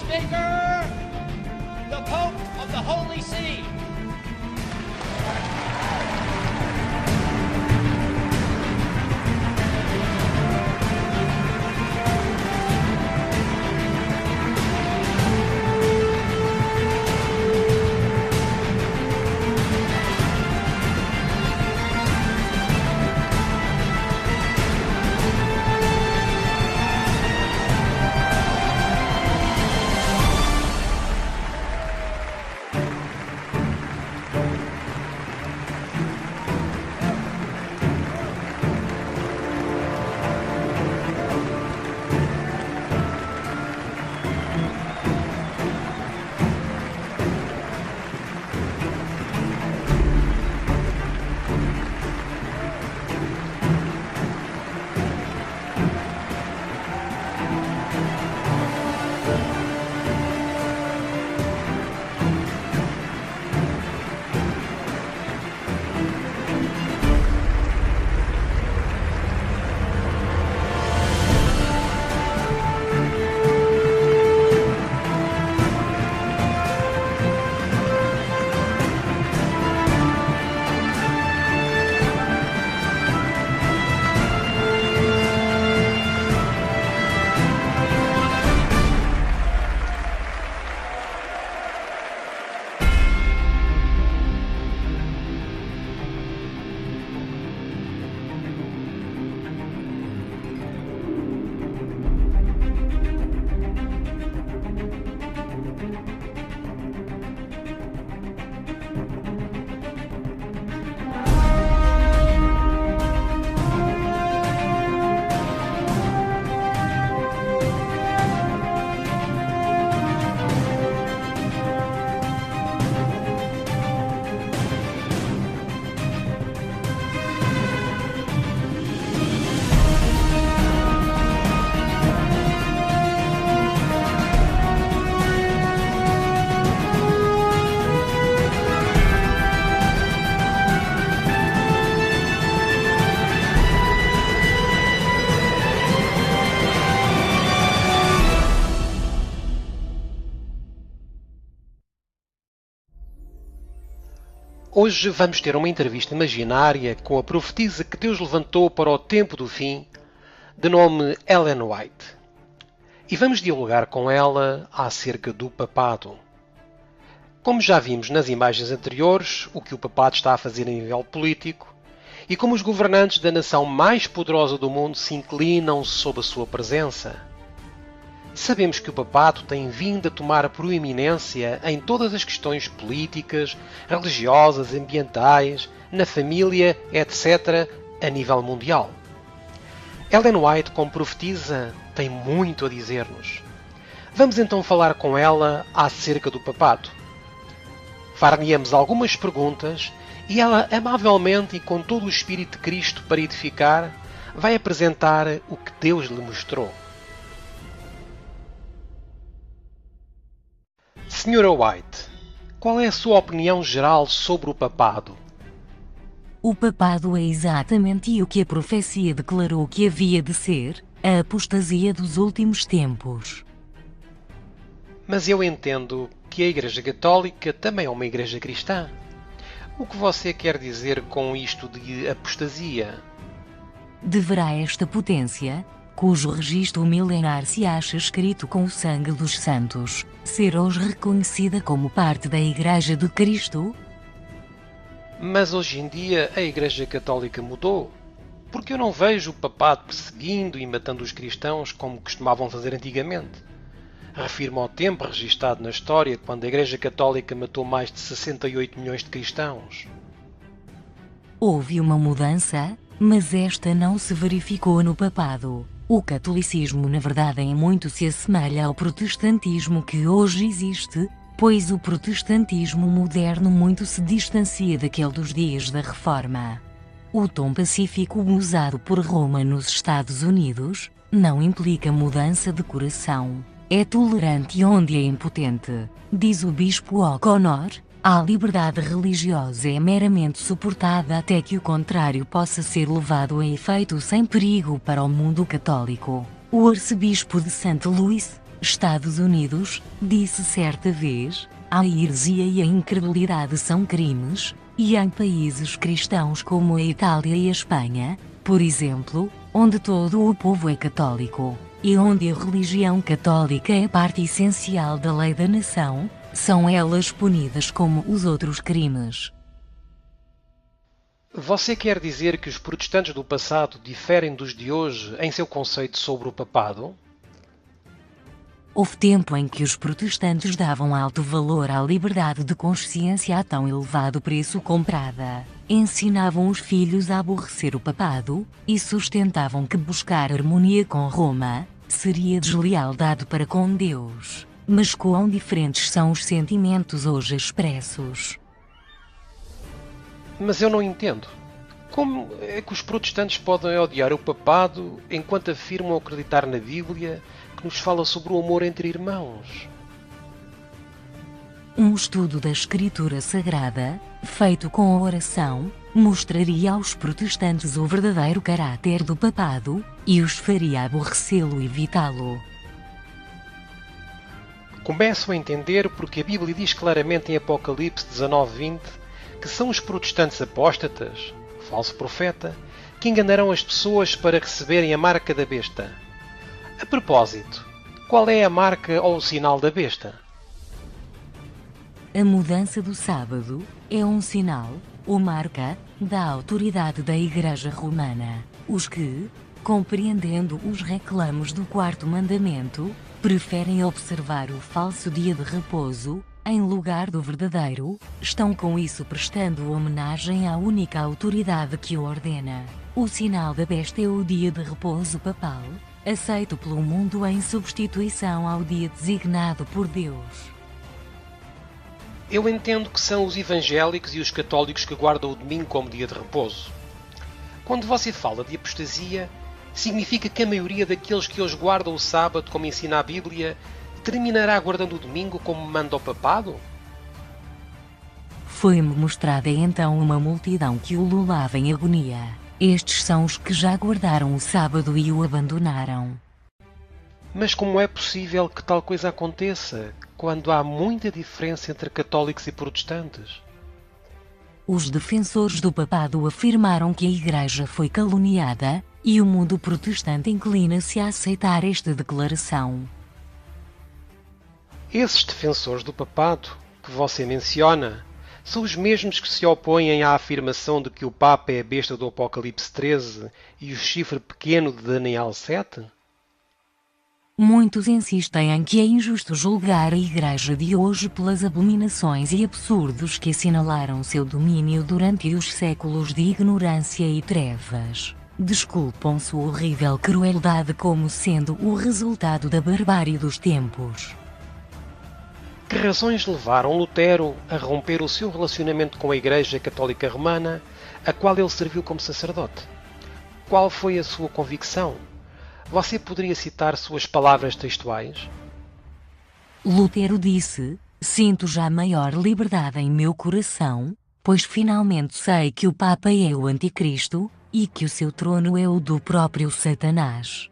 Peacemaker, the Pope of the Holy See. Hoje vamos ter uma entrevista imaginária com a profetisa que Deus levantou para o tempo do fim, de nome Ellen White. E vamos dialogar com ela acerca do papado. Como já vimos nas imagens anteriores, o que o papado está a fazer a nível político e como os governantes da nação mais poderosa do mundo se inclinam sob a sua presença. Sabemos que o papado tem vindo a tomar a proeminência em todas as questões políticas, religiosas, ambientais, na família, etc., a nível mundial. Ellen White, como profetisa, tem muito a dizer-nos. Vamos então falar com ela acerca do papado. Far-lhe-emos algumas perguntas e ela, amavelmente e com todo o Espírito de Cristo para edificar, vai apresentar o que Deus lhe mostrou. Senhora White, qual é a sua opinião geral sobre o papado? O papado é exatamente o que a profecia declarou que havia de ser, a apostasia dos últimos tempos. Mas eu entendo que a Igreja Católica também é uma Igreja cristã. O que você quer dizer com isto de apostasia? Deverá esta potência, cujo registro milenar se acha escrito com o sangue dos santos, ser hoje reconhecida como parte da Igreja de Cristo? Mas hoje em dia a Igreja Católica mudou. Porque eu não vejo o papado perseguindo e matando os cristãos como costumavam fazer antigamente. Refiro-me ao tempo registado na história quando a Igreja Católica matou mais de 68 milhões de cristãos. Houve uma mudança, mas esta não se verificou no papado. O catolicismo na verdade em muito se assemelha ao protestantismo que hoje existe, pois o protestantismo moderno muito se distancia daquele dos dias da Reforma. O tom pacífico usado por Roma nos Estados Unidos não implica mudança de coração. É tolerante onde é impotente, diz o bispo O'Connor. A liberdade religiosa é meramente suportada até que o contrário possa ser levado a efeito sem perigo para o mundo católico. O arcebispo de St. Louis, Estados Unidos, disse certa vez, a heresia e a incredulidade são crimes, e em países cristãos como a Itália e a Espanha, por exemplo, onde todo o povo é católico, e onde a religião católica é parte essencial da lei da nação, são elas punidas como os outros crimes. Você quer dizer que os protestantes do passado diferem dos de hoje em seu conceito sobre o papado? Houve tempo em que os protestantes davam alto valor à liberdade de consciência a tão elevado preço comprada, ensinavam os filhos a aborrecer o papado, e sustentavam que buscar harmonia com Roma seria deslealdade para com Deus. Mas quão diferentes são os sentimentos hoje expressos. Mas eu não entendo. Como é que os protestantes podem odiar o papado enquanto afirmam acreditar na Bíblia, que nos fala sobre o amor entre irmãos? Um estudo da Escritura Sagrada, feito com a oração, mostraria aos protestantes o verdadeiro caráter do papado, e os faria aborrecê-lo e evitá-lo. Começo a entender porque a Bíblia diz claramente em Apocalipse 19:20 que são os protestantes apóstatas, falso profeta, que enganarão as pessoas para receberem a marca da besta. A propósito, qual é a marca ou o sinal da besta? A mudança do sábado é um sinal, ou marca, da autoridade da Igreja Romana. Os que, compreendendo os reclamos do quarto mandamento, preferem observar o falso dia de repouso, em lugar do verdadeiro, estão com isso prestando homenagem à única autoridade que o ordena. O sinal da besta é o dia de repouso papal, aceito pelo mundo em substituição ao dia designado por Deus. Eu entendo que são os evangélicos e os católicos que guardam o domingo como dia de repouso. Quando você fala de apostasia, significa que a maioria daqueles que hoje guardam o sábado como ensina a Bíblia terminará guardando o domingo como manda o papado? Foi-me mostrada então uma multidão que o lulava em agonia. Estes são os que já guardaram o sábado e o abandonaram. Mas como é possível que tal coisa aconteça, quando há muita diferença entre católicos e protestantes? Os defensores do papado afirmaram que a Igreja foi caluniada, e o mundo protestante inclina-se a aceitar esta declaração. Esses defensores do papado, que você menciona, são os mesmos que se opõem à afirmação de que o Papa é a besta do Apocalipse 13 e o chifre pequeno de Daniel 7? Muitos insistem em que é injusto julgar a Igreja de hoje pelas abominações e absurdos que assinalaram seu domínio durante os séculos de ignorância e trevas. Desculpam sua horrível crueldade como sendo o resultado da barbárie dos tempos. Que razões levaram Lutero a romper o seu relacionamento com a Igreja Católica Romana, a qual ele serviu como sacerdote? Qual foi a sua convicção? Você poderia citar suas palavras textuais? Lutero disse: "Sinto já maior liberdade em meu coração, pois finalmente sei que o Papa é o Anticristo, e que o seu trono é o do próprio Satanás.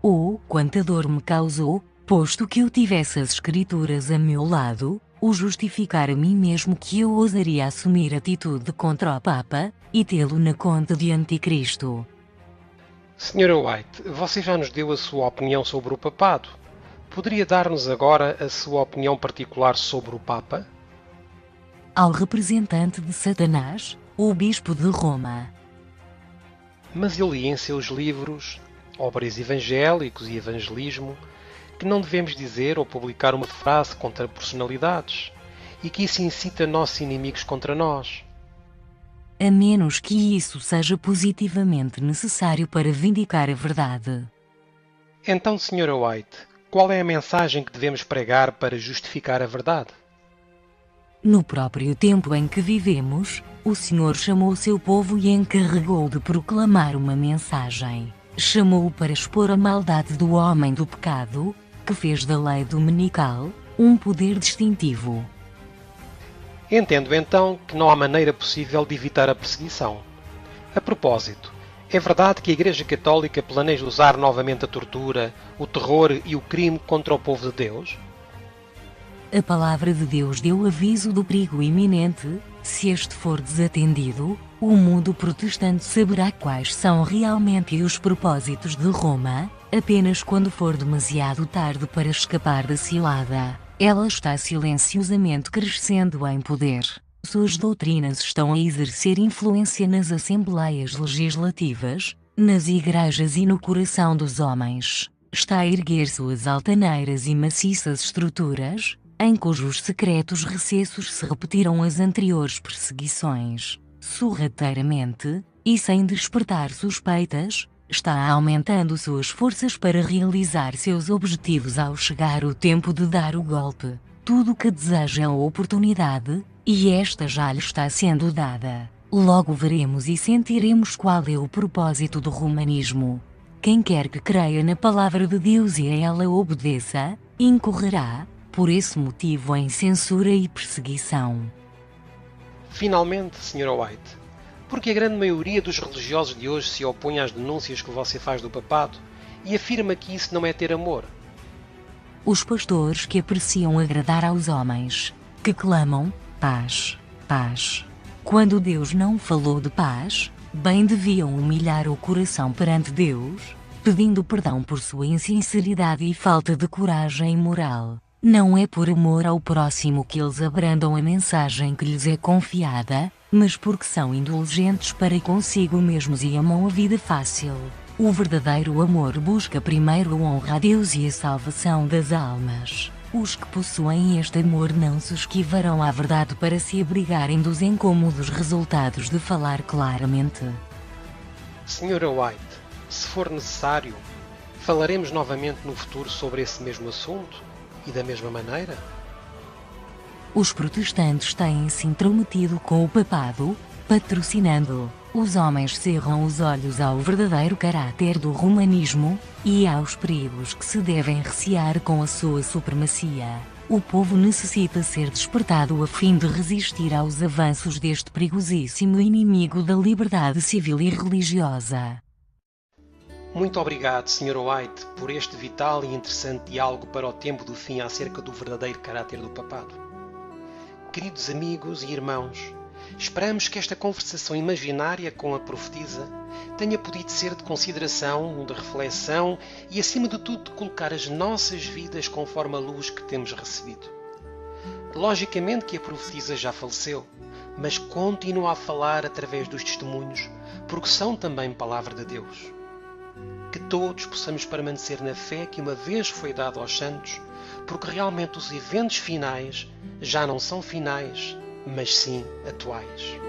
Oh, quanta dor me causou, posto que eu tivesse as Escrituras a meu lado, o justificar a mim mesmo que eu ousaria assumir atitude contra o Papa, e tê-lo na conta de Anticristo." Sra. White, você já nos deu a sua opinião sobre o papado. Poderia dar-nos agora a sua opinião particular sobre o Papa? Ao representante de Satanás, o Bispo de Roma. Mas eu li em seus livros, obras evangélicos e evangelismo, que não devemos dizer ou publicar uma frase contra personalidades, e que isso incita nossos inimigos contra nós. A menos que isso seja positivamente necessário para vindicar a verdade. Então, Sra. White, qual é a mensagem que devemos pregar para justificar a verdade? No próprio tempo em que vivemos, o Senhor chamou seu povo e encarregou de proclamar uma mensagem. Chamou-o para expor a maldade do homem do pecado, que fez da lei dominical um poder distintivo. Entendo então que não há maneira possível de evitar a perseguição. A propósito, É verdade que a Igreja Católica planeja usar novamente a tortura, o terror e o crime contra o povo de Deus? A palavra de Deus deu aviso do perigo iminente. Se este for desatendido, o mundo protestante saberá quais são realmente os propósitos de Roma, apenas quando for demasiado tarde para escapar da cilada. Ela está silenciosamente crescendo em poder. Suas doutrinas estão a exercer influência nas assembleias legislativas, nas igrejas e no coração dos homens. Está a erguer suas altaneiras e maciças estruturas, em cujos secretos recessos se repetiram as anteriores perseguições. Sorrateiramente, e sem despertar suspeitas, está aumentando suas forças para realizar seus objetivos ao chegar o tempo de dar o golpe. Tudo o que deseja é a oportunidade, e esta já lhe está sendo dada. Logo veremos e sentiremos qual é o propósito do romanismo. Quem quer que creia na palavra de Deus e a ela obedeça, incorrerá, por esse motivo, em censura e perseguição. Finalmente, Sra. White, porque a grande maioria dos religiosos de hoje se opõe às denúncias que você faz do papado e afirma que isso não é ter amor? Os pastores que apreciam agradar aos homens, que clamam, paz, paz. Quando Deus não falou de paz, bem deviam humilhar o coração perante Deus, pedindo perdão por sua insinceridade e falta de coragem moral. Não é por amor ao próximo que eles abrandam a mensagem que lhes é confiada, mas porque são indulgentes para consigo mesmos e amam a vida fácil. O verdadeiro amor busca primeiro a honra a Deus e a salvação das almas. Os que possuem este amor não se esquivarão à verdade para se abrigarem dos incômodos resultados de falar claramente. Sra. White, se for necessário, falaremos novamente no futuro sobre esse mesmo assunto e da mesma maneira? Os protestantes têm-se intrometido com o papado, patrocinando. Os homens cerram os olhos ao verdadeiro caráter do romanismo, e aos perigos que se devem recear com a sua supremacia. O povo necessita ser despertado a fim de resistir aos avanços deste perigosíssimo inimigo da liberdade civil e religiosa. Muito obrigado, Sra. White, por este vital e interessante diálogo para o tempo do fim acerca do verdadeiro caráter do papado. Queridos amigos e irmãos, esperamos que esta conversação imaginária com a profetisa tenha podido ser de consideração, de reflexão e, acima de tudo, de colocar as nossas vidas conforme a luz que temos recebido. Logicamente que a profetisa já faleceu, mas continua a falar através dos testemunhos, porque são também palavra de Deus. Que todos possamos permanecer na fé que uma vez foi dada aos santos, porque realmente os eventos finais já não são finais, mas sim atuais.